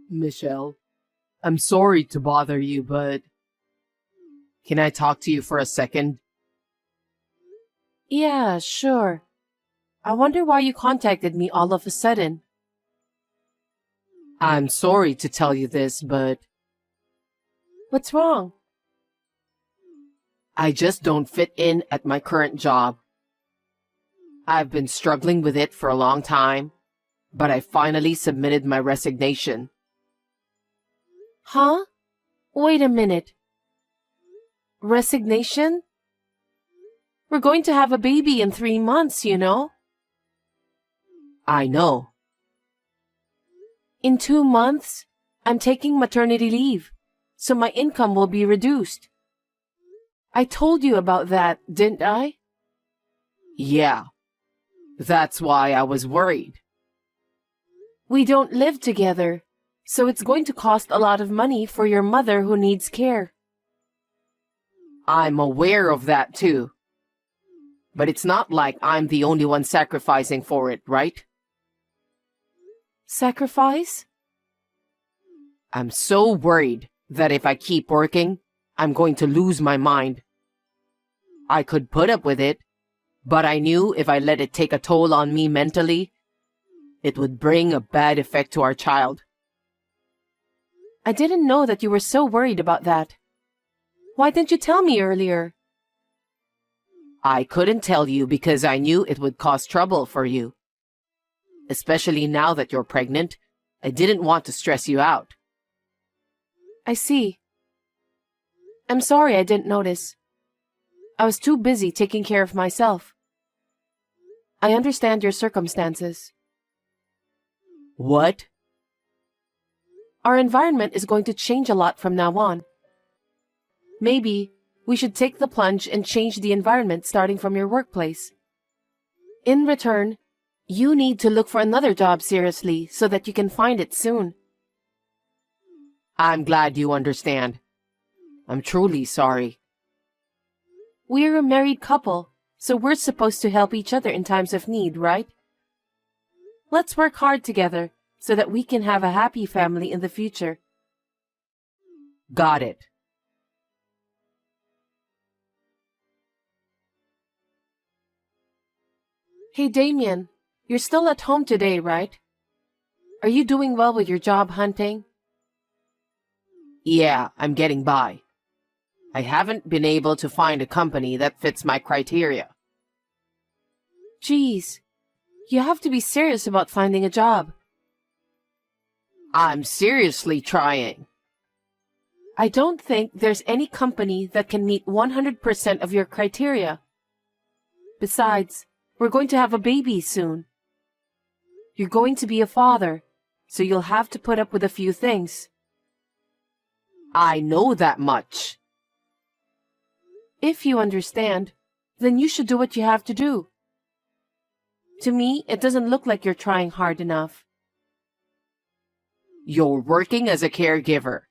Michelle, I'm sorry to bother you, but can I talk to you for a second? Yeah, sure. I wonder why you contacted me all of a sudden. I'm sorry to tell you this, but What's wrong? I just don't fit in at my current job. I've been struggling with it for a long time, but I finally submitted my resignation. Huh? Wait a minute. Resignation? We're going to have a baby in 3 months, you know? I know. In 2 months, I'm taking maternity leave, so my income will be reduced. I told you about that, didn't I? Yeah, that's why I was worried. We don't live together, so it's going to cost a lot of money for your mother who needs care. I'm aware of that too. But it's not like I'm the only one sacrificing for it, right? Sacrifice? I'm so worried that if I keep working, I'm going to lose my mind. I could put up with it, but I knew if I let it take a toll on me mentally, it would bring a bad effect to our child. I didn't know that you were so worried about that. Why didn't you tell me earlier? I couldn't tell you because I knew it would cause trouble for you. Especially now that you're pregnant, I didn't want to stress you out. I see. I'm sorry I didn't notice. I was too busy taking care of myself. I understand your circumstances. What? Our environment is going to change a lot from now on. Maybe we should take the plunge and change the environment starting from your workplace. In return, you need to look for another job seriously so that you can find it soon. I'm glad you understand. I'm truly sorry. We're a married couple, so we're supposed to help each other in times of need, right? Let's work hard together so that we can have a happy family in the future. Got it. Hey Damien, you're still at home today, right? Are you doing well with your job hunting? Yeah, I'm getting by. I haven't been able to find a company that fits my criteria. Geez, you have to be serious about finding a job. I'm seriously trying. I don't think there's any company that can meet 100% of your criteria. Besides, we're going to have a baby soon. You're going to be a father, so you'll have to put up with a few things. I know that much. If you understand, then you should do what you have to do. To me, it doesn't look like you're trying hard enough. You're working as a caregiver.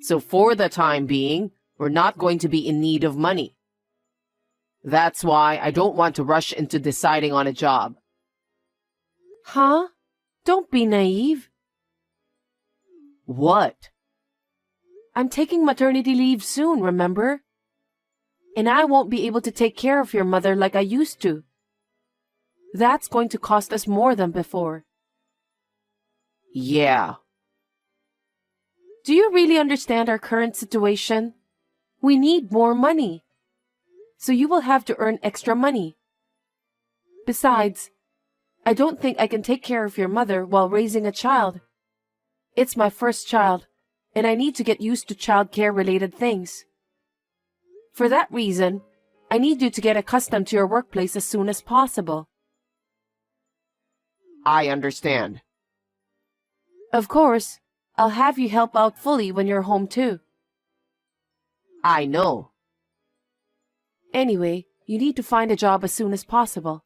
So for the time being, we're not going to be in need of money. That's why I don't want to rush into deciding on a job. Huh? Don't be naive. What? I'm taking maternity leave soon, remember? And I won't be able to take care of your mother like I used to. That's going to cost us more than before. Yeah. Do you really understand our current situation? We need more money. So you will have to earn extra money. Besides, I don't think I can take care of your mother while raising a child. It's my first child, and I need to get used to childcare-related things. For that reason, I need you to get accustomed to your workplace as soon as possible. I understand. Of course, I'll have you help out fully when you're home too. I know. Anyway, you need to find a job as soon as possible.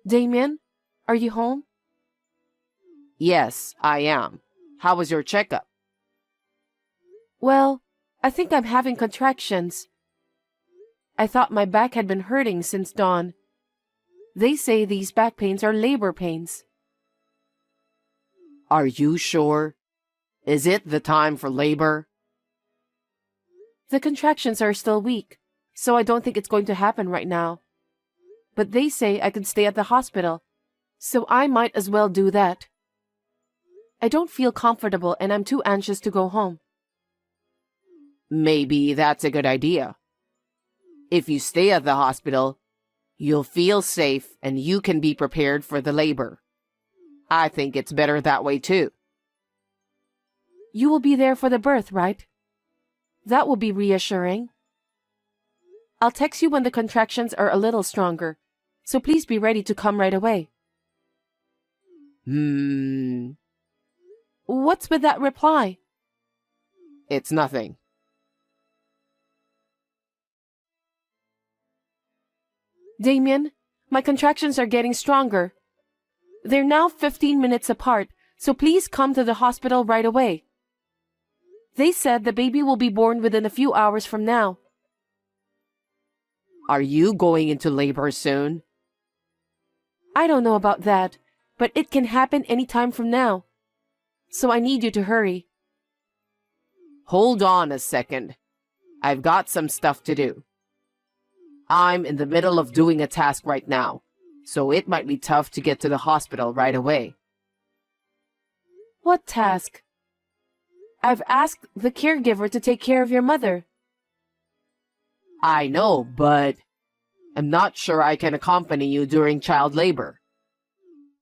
Damien, are you home? Yes, I am. How was your checkup? Well, I think I'm having contractions. I thought my back had been hurting since dawn. They say these back pains are labor pains. Are you sure? Is it the time for labor? The contractions are still weak, so I don't think it's going to happen right now. But they say I can stay at the hospital, so I might as well do that. I don't feel comfortable and I'm too anxious to go home. Maybe that's a good idea. If you stay at the hospital, you'll feel safe and you can be prepared for the labor. I think it's better that way too. You will be there for the birth, right? That will be reassuring. I'll text you when the contractions are a little stronger, so please be ready to come right away. What's with that reply? It's nothing. Damien, my contractions are getting stronger. They're now 15 minutes apart, so please come to the hospital right away. They said the baby will be born within a few hours from now. Are you going into labor soon? I don't know about that, but it can happen any time from now. So I need you to hurry. Hold on a second. I've got some stuff to do. I'm in the middle of doing a task right now, so it might be tough to get to the hospital right away. What task? I've asked the caregiver to take care of your mother. I know, but I'm not sure I can accompany you during child labor.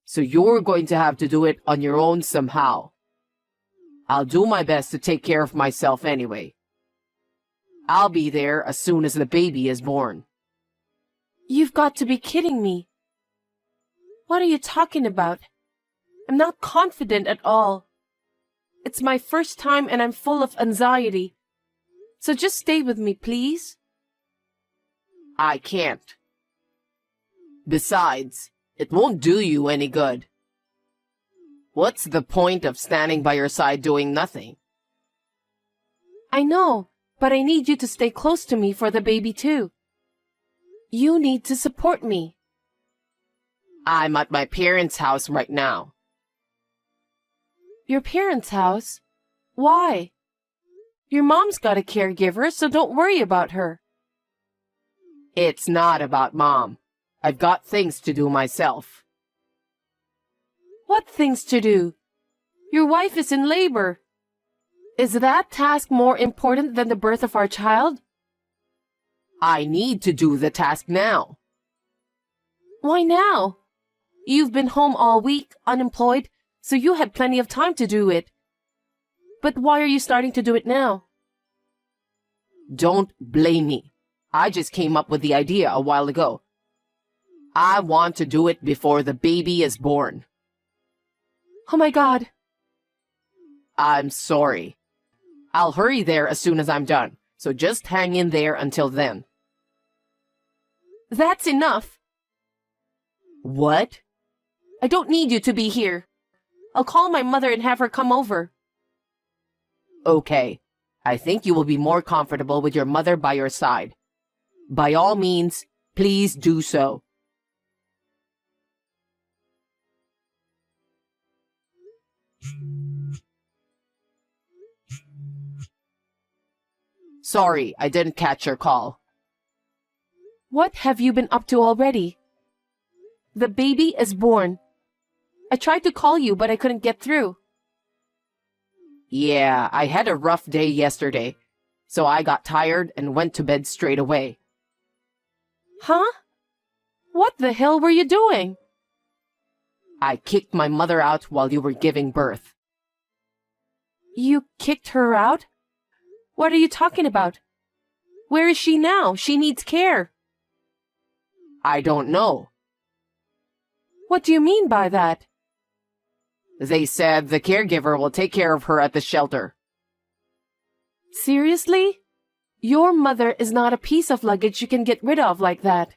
So you're going to have to do it on your own somehow. I'll do my best to take care of myself anyway. I'll be there as soon as the baby is born. You've got to be kidding me. What are you talking about? I'm not confident at all. It's my first time and I'm full of anxiety. So just stay with me, please. I can't. Besides, it won't do you any good. What's the point of standing by your side doing nothing? I know, but I need you to stay close to me for the baby too. You need to support me. I'm at my parents' house right now. Your parents' house? Why? Your mom's got a caregiver, so don't worry about her. It's not about Mom. I've got things to do myself. What things to do? Your wife is in labor. Is that task more important than the birth of our child? I need to do the task now. Why now? You've been home all week, unemployed, so you had plenty of time to do it. But why are you starting to do it now? Don't blame me. I just came up with the idea a while ago. I want to do it before the baby is born. Oh my God. I'm sorry. I'll hurry there as soon as I'm done, so just hang in there until then. That's enough. What? I don't need you to be here. I'll call my mother and have her come over. Okay. I think you will be more comfortable with your mother by your side. By all means, please do so. Sorry, I didn't catch your call. What have you been up to already? The baby is born. I tried to call you, but I couldn't get through. Yeah, I had a rough day yesterday, so I got tired and went to bed straight away. Huh? What the hell were you doing? I kicked my mother out while you were giving birth. You kicked her out? What are you talking about? Where is she now? She needs care. I don't know. What do you mean by that? They said the caregiver will take care of her at the shelter. Seriously? Your mother is not a piece of luggage you can get rid of like that.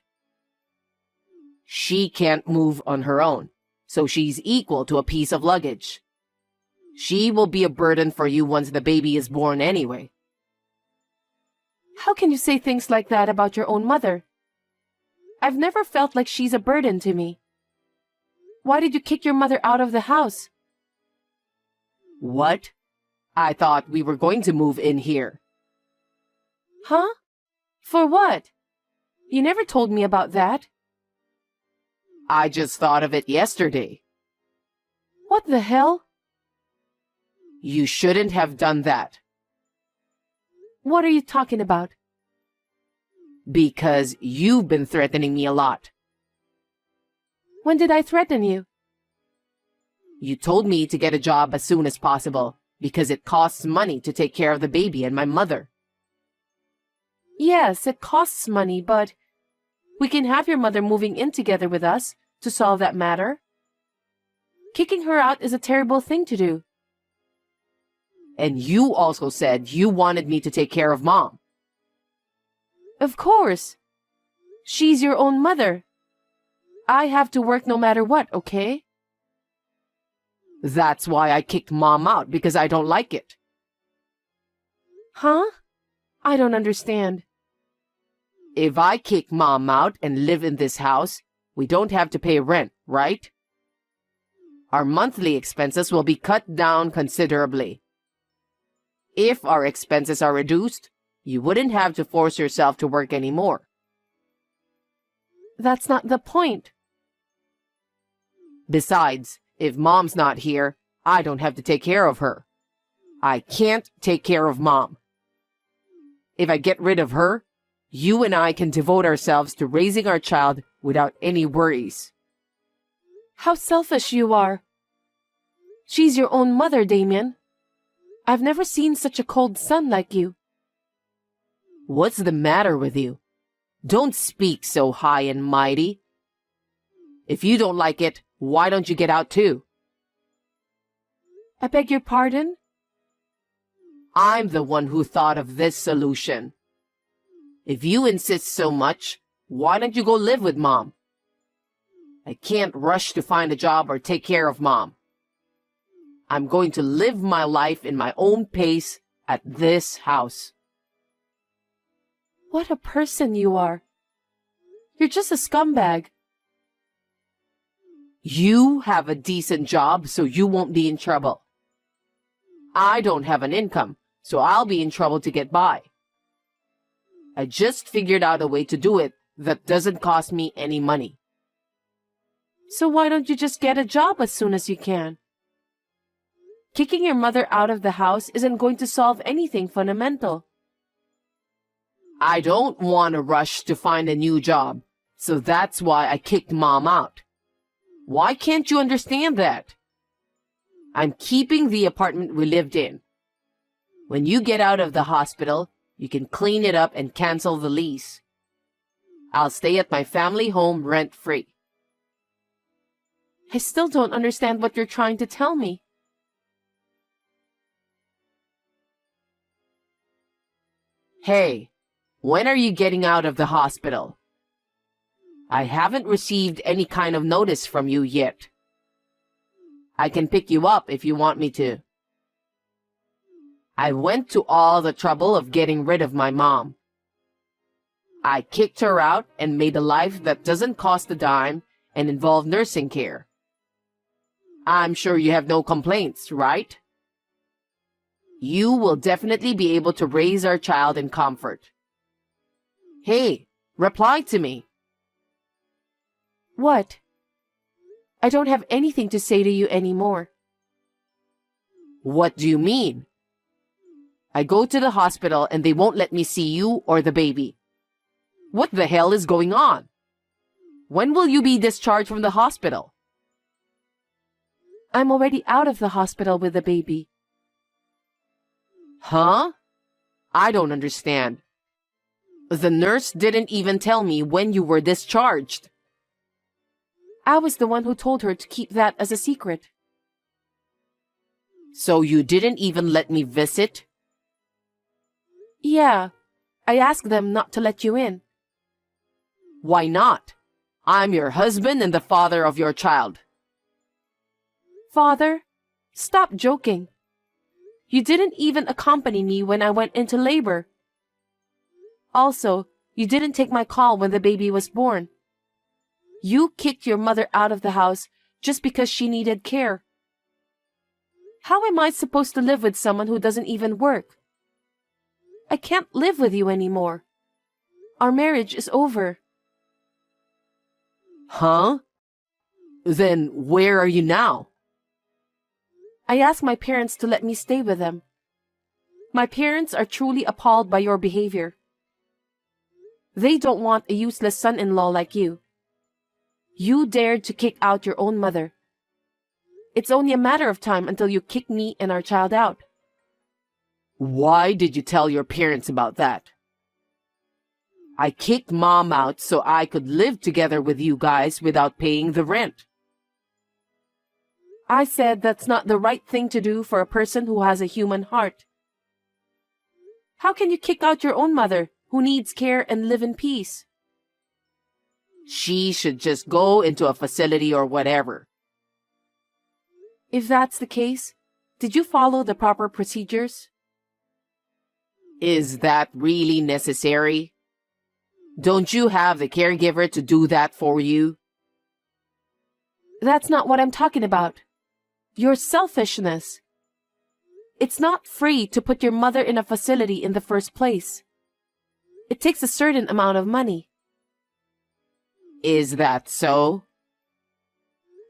She can't move on her own, so she's equal to a piece of luggage. She will be a burden for you once the baby is born anyway. How can you say things like that about your own mother? I've never felt like she's a burden to me. Why did you kick your mother out of the house? What? I thought we were going to move in here. Huh? For what? You never told me about that. I just thought of it yesterday. What the hell? You shouldn't have done that. What are you talking about? Because you've been threatening me a lot. When did I threaten you? You told me to get a job as soon as possible because it costs money to take care of the baby and my mother. Yes, it costs money, but we can have your mother moving in together with us to solve that matter. Kicking her out is a terrible thing to do. And you also said you wanted me to take care of Mom. Of course. She's your own mother. I have to work no matter what, okay? That's why I kicked Mom out, because I don't like it. Huh? I don't understand. If I kick Mom out and live in this house, we don't have to pay rent, right? Our monthly expenses will be cut down considerably. If our expenses are reduced, you wouldn't have to force yourself to work anymore. That's not the point. Besides, if Mom's not here, I don't have to take care of her. I can't take care of Mom. If I get rid of her, you and I can devote ourselves to raising our child without any worries. How selfish you are. She's your own mother, Damien. I've never seen such a cold son like you. What's the matter with you? Don't speak so high and mighty. If you don't like it, why don't you get out too? I beg your pardon? I'm the one who thought of this solution. If you insist so much, why don't you go live with Mom? I can't rush to find a job or take care of Mom. I'm going to live my life in my own pace at this house. What a person you are. You're just a scumbag. You have a decent job, so you won't be in trouble. I don't have an income, so I'll be in trouble to get by. I just figured out a way to do it that doesn't cost me any money. So why don't you just get a job as soon as you can? Kicking your mother out of the house isn't going to solve anything fundamental. I don't want to rush to find a new job, so that's why I kicked Mom out. Why can't you understand that? I'm keeping the apartment we lived in. When you get out of the hospital, you can clean it up and cancel the lease. I'll stay at my family home rent-free. I still don't understand what you're trying to tell me. Hey, when are you getting out of the hospital? I haven't received any kind of notice from you yet. I can pick you up if you want me to. I went to all the trouble of getting rid of my mom. I kicked her out and made a life that doesn't cost a dime and involve nursing care. I'm sure you have no complaints, right? You will definitely be able to raise our child in comfort. Hey, reply to me. What? I don't have anything to say to you anymore. What do you mean? I go to the hospital and they won't let me see you or the baby. What the hell is going on? When will you be discharged from the hospital? I'm already out of the hospital with the baby. Huh? I don't understand. The nurse didn't even tell me when you were discharged. I was the one who told her to keep that as a secret. So you didn't even let me visit? Yeah, I asked them not to let you in. Why not? I'm your husband and the father of your child. Father, stop joking. You didn't even accompany me when I went into labor. Also, you didn't take my call when the baby was born. You kicked your mother out of the house just because she needed care. How am I supposed to live with someone who doesn't even work? I can't live with you anymore. Our marriage is over. Huh? Then where are you now? I asked my parents to let me stay with them. My parents are truly appalled by your behavior. They don't want a useless son-in-law like you. You dared to kick out your own mother. It's only a matter of time until you kick me and our child out. Why did you tell your parents about that? I kicked Mom out so I could live together with you guys without paying the rent. I said that's not the right thing to do for a person who has a human heart. How can you kick out your own mother who needs care and live in peace? She should just go into a facility or whatever. If that's the case, did you follow the proper procedures? Is that really necessary? Don't you have the caregiver to do that for you? That's not what I'm talking about. Your selfishness. It's not free to put your mother in a facility in the first place. It takes a certain amount of money. Is that so?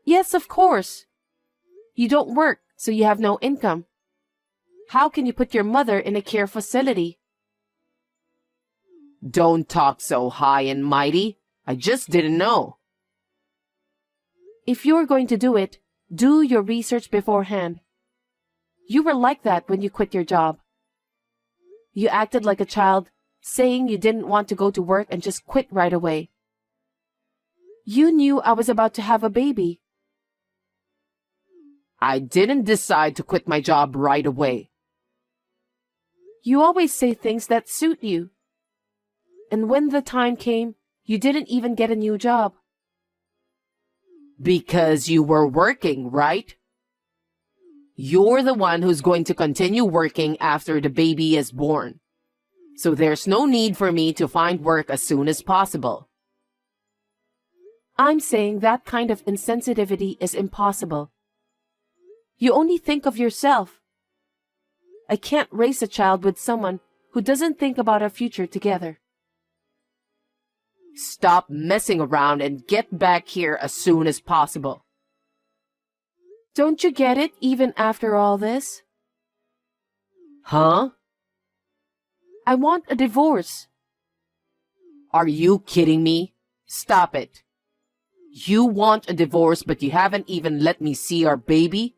Yes, of course. You don't work, so you have no income. How can you put your mother in a care facility? Don't talk so high and mighty. I just didn't know. If you're going to do it, do your research beforehand. You were like that when you quit your job. You acted like a child, saying you didn't want to go to work and just quit right away. You knew I was about to have a baby. I didn't decide to quit my job right away. You always say things that suit you. And when the time came, you didn't even get a new job. Because you were working, right? You're the one who's going to continue working after the baby is born. So there's no need for me to find work as soon as possible. I'm saying that kind of insensitivity is impossible. You only think of yourself. I can't raise a child with someone who doesn't think about our future together. Stop messing around and get back here as soon as possible. Don't you get it even after all this? Huh? I want a divorce. Are you kidding me? Stop it. You want a divorce, but you haven't even let me see our baby?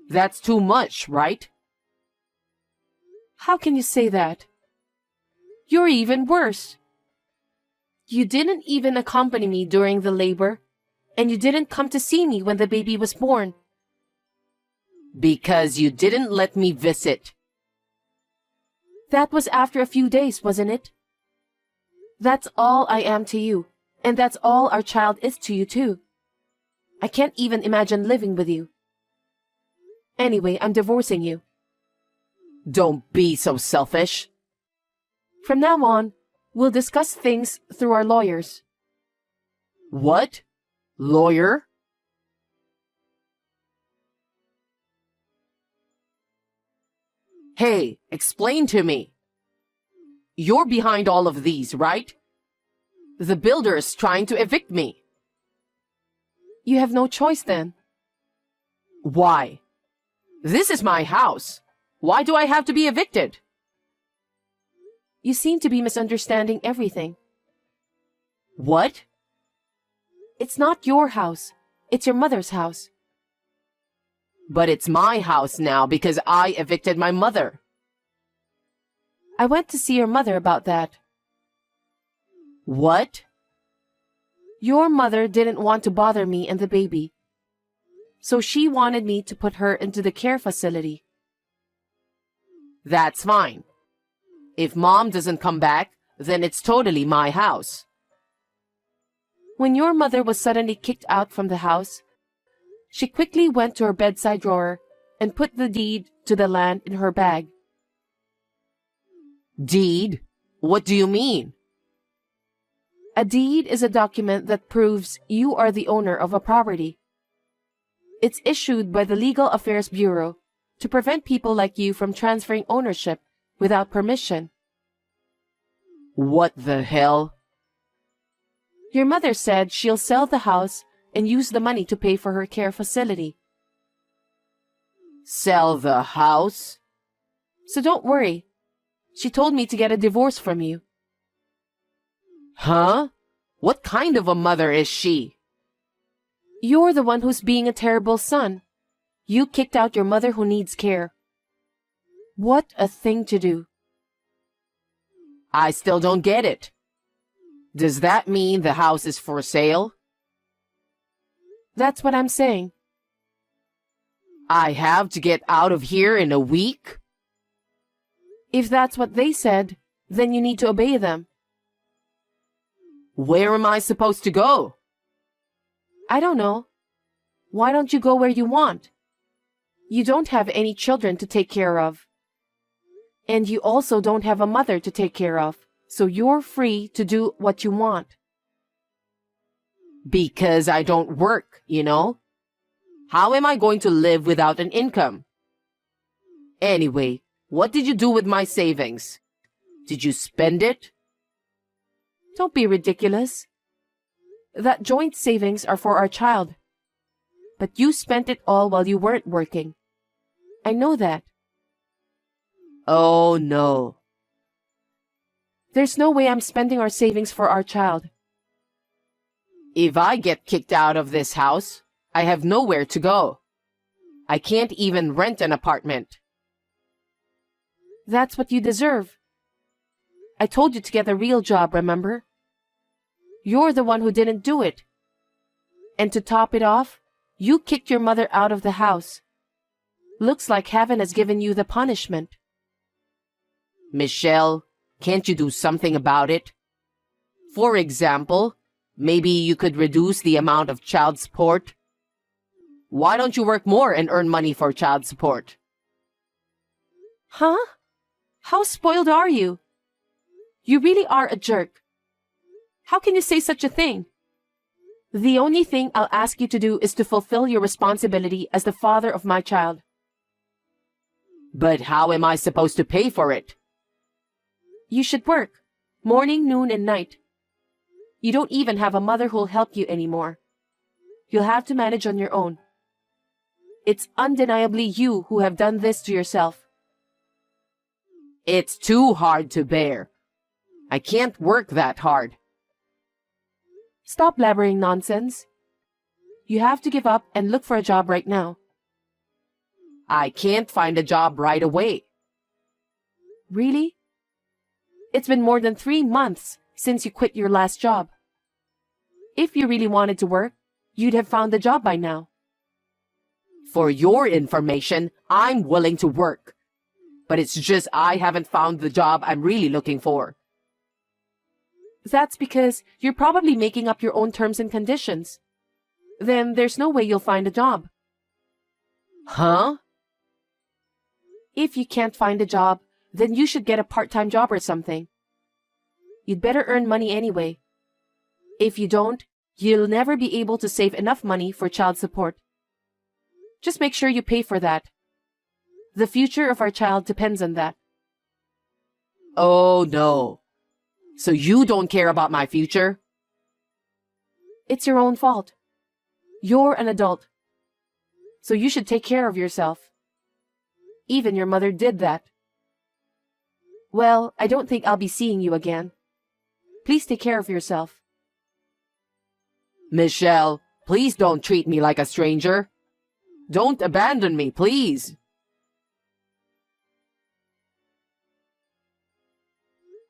That's too much, right? How can you say that? You're even worse. You didn't even accompany me during the labor, and you didn't come to see me when the baby was born. Because you didn't let me visit. That was after a few days, wasn't it? That's all I am to you, and that's all our child is to you too. I can't even imagine living with you. Anyway, I'm divorcing you. Don't be so selfish. From now on, we'll discuss things through our lawyers. What? Lawyer? Hey, explain to me. You're behind all of these, right? The builder is trying to evict me. You have no choice then. Why? This is my house. Why do I have to be evicted? You seem to be misunderstanding everything. What? It's not your house. It's your mother's house. But it's my house now because I evicted my mother. I went to see your mother about that. What? Your mother didn't want to bother me and the baby, so she wanted me to put her into the care facility. That's fine. If Mom doesn't come back, then it's totally my house. When your mother was suddenly kicked out from the house, she quickly went to her bedside drawer and put the deed to the land in her bag. Deed? What do you mean? A deed is a document that proves you are the owner of a property. It's issued by the Legal Affairs Bureau to prevent people like you from transferring ownership without permission. What the hell? Your mother said she'll sell the house and use the money to pay for her care facility. Sell the house? So don't worry. She told me to get a divorce from you. Huh? What kind of a mother is she? You're the one who's being a terrible son. You kicked out your mother who needs care. What a thing to do. I still don't get it. Does that mean the house is for sale? That's what I'm saying. I have to get out of here in a week? If that's what they said, then you need to obey them. Where am I supposed to go? I don't know. Why don't you go where you want? You don't have any children to take care of. And you also don't have a mother to take care of, so you're free to do what you want. Because I don't work, you know? How am I going to live without an income? Anyway, what did you do with my savings? Did you spend it? Don't be ridiculous. That joint savings are for our child. But you spent it all while you weren't working. I know that. Oh no. There's no way I'm spending our savings for our child. If I get kicked out of this house, I have nowhere to go. I can't even rent an apartment. That's what you deserve. I told you to get a real job, remember? You're the one who didn't do it. And to top it off, you kicked your mother out of the house. Looks like heaven has given you the punishment. Michelle, can't you do something about it? For example, maybe you could reduce the amount of child support. Why don't you work more and earn money for child support? Huh? How spoiled are you? You really are a jerk. How can you say such a thing? The only thing I'll ask you to do is to fulfill your responsibility as the father of my child. But how am I supposed to pay for it? You should work, morning, noon, and night. You don't even have a mother who'll help you anymore. You'll have to manage on your own. It's undeniably you who have done this to yourself. It's too hard to bear. I can't work that hard. Stop blabbering nonsense. You have to give up and look for a job right now. I can't find a job right away. Really? It's been more than 3 months since you quit your last job. If you really wanted to work, you'd have found a job by now. For your information, I'm willing to work. But it's just I haven't found the job I'm really looking for. That's because you're probably making up your own terms and conditions. Then there's no way you'll find a job. Huh? If you can't find a job, then you should get a part-time job or something. You'd better earn money anyway. If you don't, you'll never be able to save enough money for child support. Just make sure you pay for that. The future of our child depends on that. Oh no. So you don't care about my future? It's your own fault. You're an adult. So you should take care of yourself. Even your mother did that. Well, I don't think I'll be seeing you again. Please take care of yourself. Michelle, please don't treat me like a stranger. Don't abandon me, please.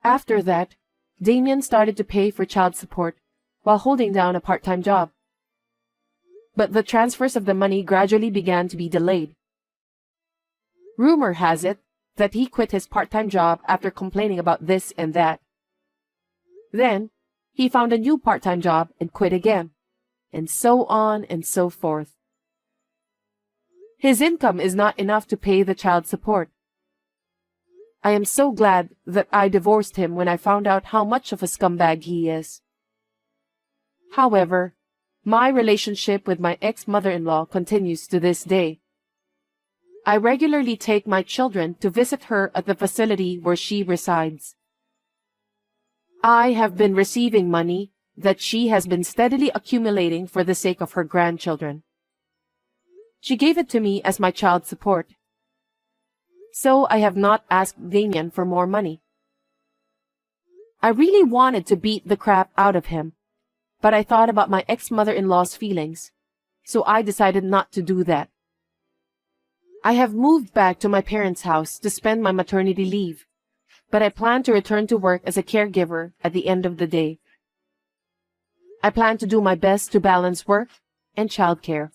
After that, Damien started to pay for child support while holding down a part-time job. But the transfers of the money gradually began to be delayed. Rumor has it that he quit his part-time job after complaining about this and that. Then, he found a new part-time job and quit again, and so on and so forth. His income is not enough to pay the child support. I am so glad that I divorced him when I found out how much of a scumbag he is. However, my relationship with my ex-mother-in-law continues to this day. I regularly take my children to visit her at the facility where she resides. I have been receiving money that she has been steadily accumulating for the sake of her grandchildren. She gave it to me as my child support. So I have not asked Damien for more money. I really wanted to beat the crap out of him, but I thought about my ex-mother-in-law's feelings, so I decided not to do that. I have moved back to my parents' house to spend my maternity leave, but I plan to return to work as a caregiver at the end of the day. I plan to do my best to balance work and childcare.